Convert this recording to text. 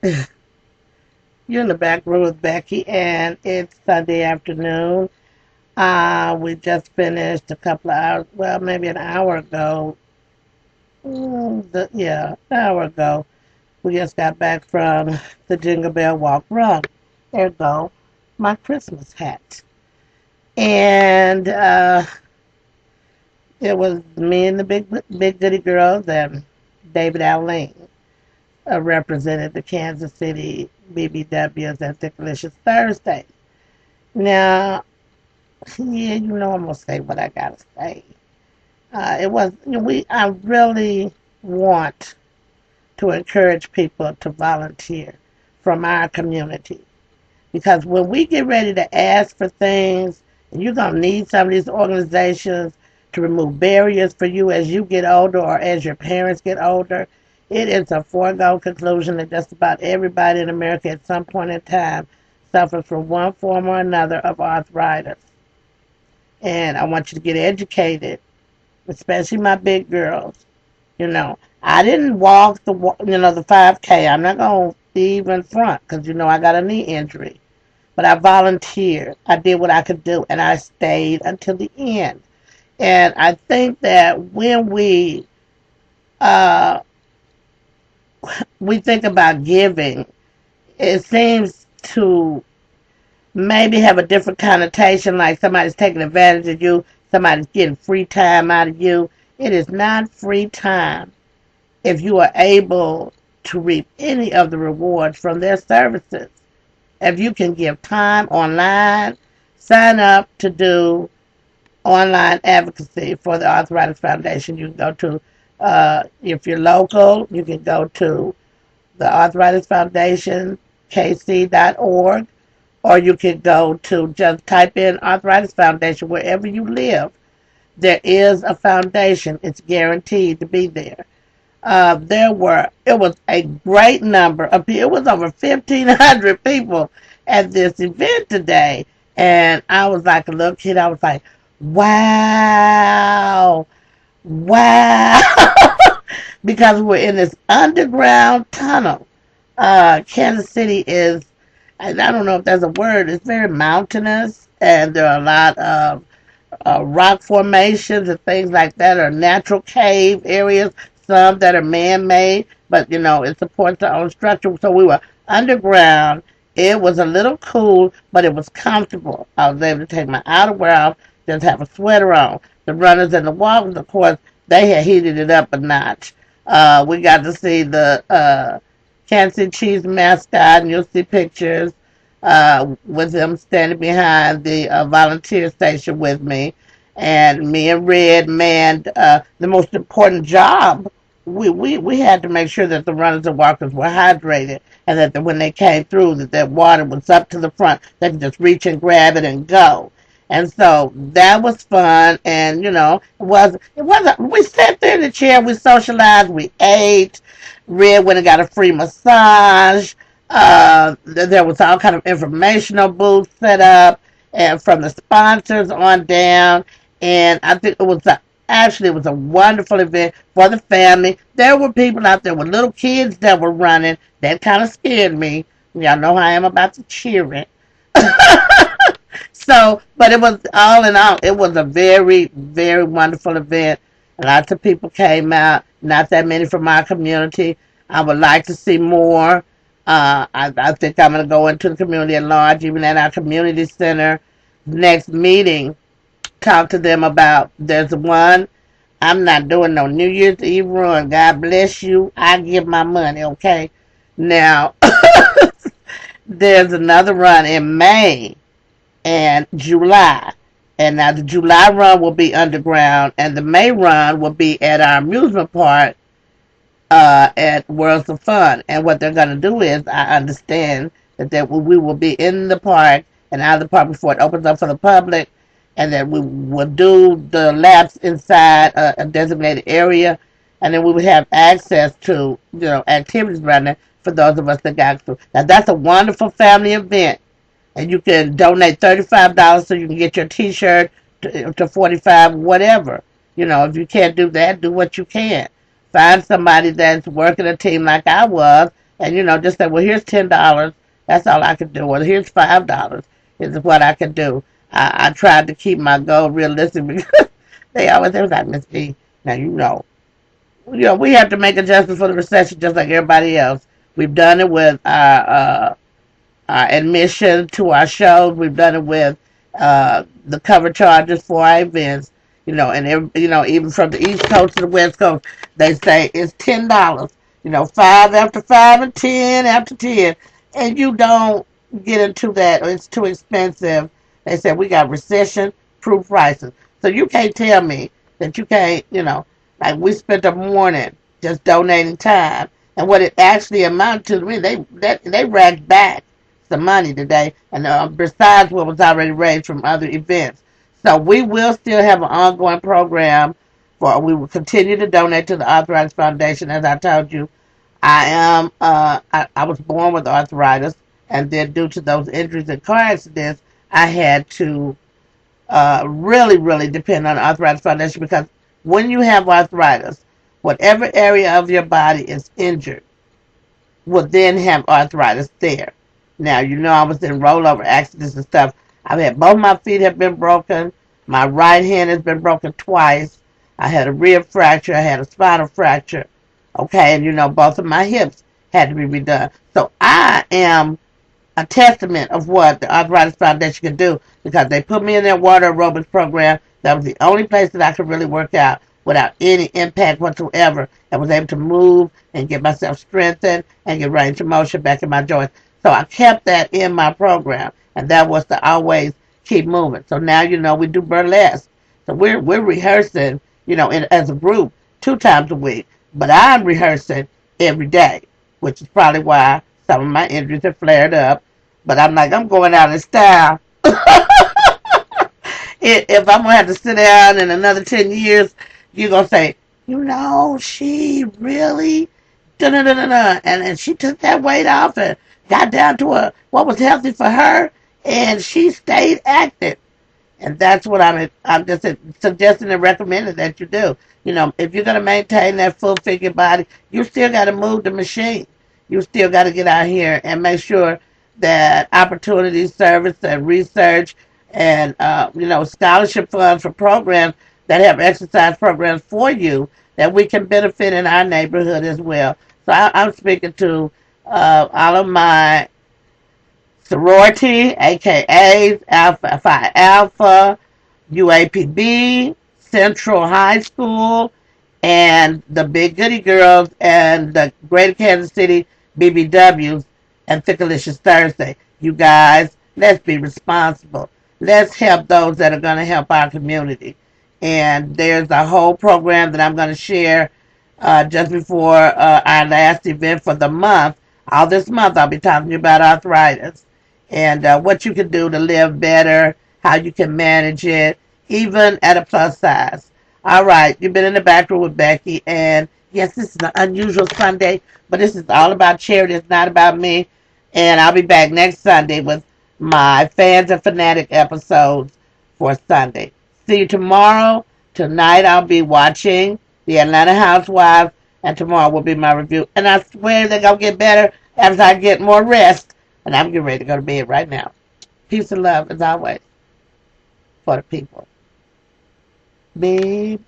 You're in the back room with Becky, and it's Sunday afternoon. We just finished a couple of hours, well, maybe an hour ago. An hour ago. We just got back from the Jingle Bell Walk Run. There go, my Christmas hat. And it was me and the Big Goody Girls and David Allen represented the Kansas City BBWs at Delicious Thursday. Now, yeah, I'm gonna say what I gotta say. It was I really want to encourage people to volunteer from our community because when we get ready to ask for things, and you're gonna need some of these organizations to remove barriers for you as you get older or as your parents get older. It is a foregone conclusion that just about everybody in America at some point in time suffers from one form or another of arthritis. And I want you to get educated, especially my big girls. I didn't walk the 5K. I'm not going to be even front because, I got a knee injury. But I volunteered. I did what I could do, and I stayed until the end. And I think that when uh, we think about giving, it seems to maybe have a different connotation, like somebody's taking advantage of you, somebody's getting free time out of you. It is not free time if you are able to reap any of the rewards from their services. If you can give time online, sign up to do online advocacy for the Arthritis Foundation. You can go to, if you're local, you can go to the Arthritis Foundation, kc.org, or you can go to just type in Arthritis Foundation wherever you live. There is a foundation. It's guaranteed to be there. It was a great number of people. It was over 1,500 people at this event today. And I was like a little kid. I was like, wow, wow. Because we're in this underground tunnel. Kansas City is, and I don't know if there's a word, it's very mountainous. And there are a lot of rock formations and things like that, or natural cave areas, some that are man-made, but it supports their own structure. So we were underground. It was a little cool, but it was comfortable. I was able to take my outerwear off, just have a sweater on. The runners and the walkers, of course, they had heated it up a notch. We got to see the Kansas City Chiefs mascot, and you'll see pictures with them standing behind the volunteer station with me. And me and Red manned the most important job. We had to make sure that the runners and walkers were hydrated, and that when they came through, that their water was up to the front. They could just reach and grab it and go. And so that was fun. And it wasn't. We sat there in the chair, we socialized, we ate. Red went and got a free massage. There was all kind of informational booths set up, and from the sponsors on down. And I think it was a wonderful event for the family. There were people out there with little kids that were running. That kind of scared me. Y'all know how I am about the cheering. So, but it was all in all, it was a very, very wonderful event. Lots of people came out, not that many from our community. I would like to see more. I think I'm going to go into the community at large, even at our community center. Next meeting, talk to them about, there's one, I'm not doing no New Year's Eve run. God bless you. I give my money, okay? Now, there's another run in May and July. And now the July run will be underground, and the May run will be at our amusement park at Worlds of Fun. And what they're going to do is, I understand that we will be in the park and out of the park before it opens up for the public, and that we will do the laps inside a designated area, and then we would have access to activities around there for those of us that got through. Now that's a wonderful family event. And you can donate $35 so you can get your T-shirt to 45, whatever. If you can't do that, do what you can. Find somebody that's working a team like I was, and just say, well, here's $10. That's all I can do. Well, here's $5. Is what I can do. I tried to keep my goal realistic because they was like, Miss B, now we have to make adjustments for the recession just like everybody else. We've done it with admission to our shows. We've done it with the cover charges for our events. And even from the East Coast to the West Coast, they say it's $10. Five after five and 10 after 10, and you don't get into that. Or it's too expensive. They said we got recession-proof prices, so you can't tell me that you can't. Like we spent a morning just donating time, and what it actually amounted to me, they racked back some money today, and besides what was already raised from other events. So we will still have an ongoing program for. We will continue to donate to the Arthritis Foundation. As I told you, I was born with arthritis, and then due to those injuries and car accidents, I had to really, really depend on the Arthritis Foundation because when you have arthritis, whatever area of your body is injured will then have arthritis there. Now, I was in rollover accidents and stuff. I've had both my feet have been broken. My right hand has been broken twice. I had a rib fracture. I had a spinal fracture. Okay, and both of my hips had to be redone. So I am a testament of what the Arthritis Foundation can do because they put me in their water aerobics program. That was the only place that I could really work out without any impact whatsoever. I was able to move and get myself strengthened and get range of motion back in my joints. So I kept that in my program, and that was to always keep moving. So now, we do burlesque. So we're rehearsing, as a group 2 times a week. But I'm rehearsing every day, which is probably why some of my injuries have flared up. But I'm like, I'm going out in style. If I'm going to have to sit down in another 10 years, you're going to say, she really, da-da-da-da-da. And she took that weight off and got down to what was healthy for her, and she stayed active. And that's what I'm just suggesting and recommending that you do. If you're going to maintain that full figure body, you still got to move the machine. You still got to get out here and make sure that opportunity, service, and research, and scholarship funds for programs that have exercise programs for you that we can benefit in our neighborhood as well. So I'm speaking to all of my sorority, aka Alpha Phi Alpha, UAPB, Central High School, and the Big Goody Girls, and the Greater Kansas City BBWs, and Thickalicious Thursday. You guys, let's be responsible. Let's help those that are going to help our community. And there's a whole program that I'm going to share just before our last event for the month. All this month, I'll be talking to you about arthritis and what you can do to live better, how you can manage it, even at a plus size. All right, you've been in the back room with Becky, and yes, this is an unusual Sunday, but this is all about charity. It's not about me. And I'll be back next Sunday with my Fans and Fanatic episodes for Sunday. See you tomorrow. Tonight I'll be watching The Atlanta Housewives, and tomorrow will be my review. And I swear they're going to get better as I get more rest. And I'm getting ready to go to bed right now. Peace and love, as always, for the people. Babe.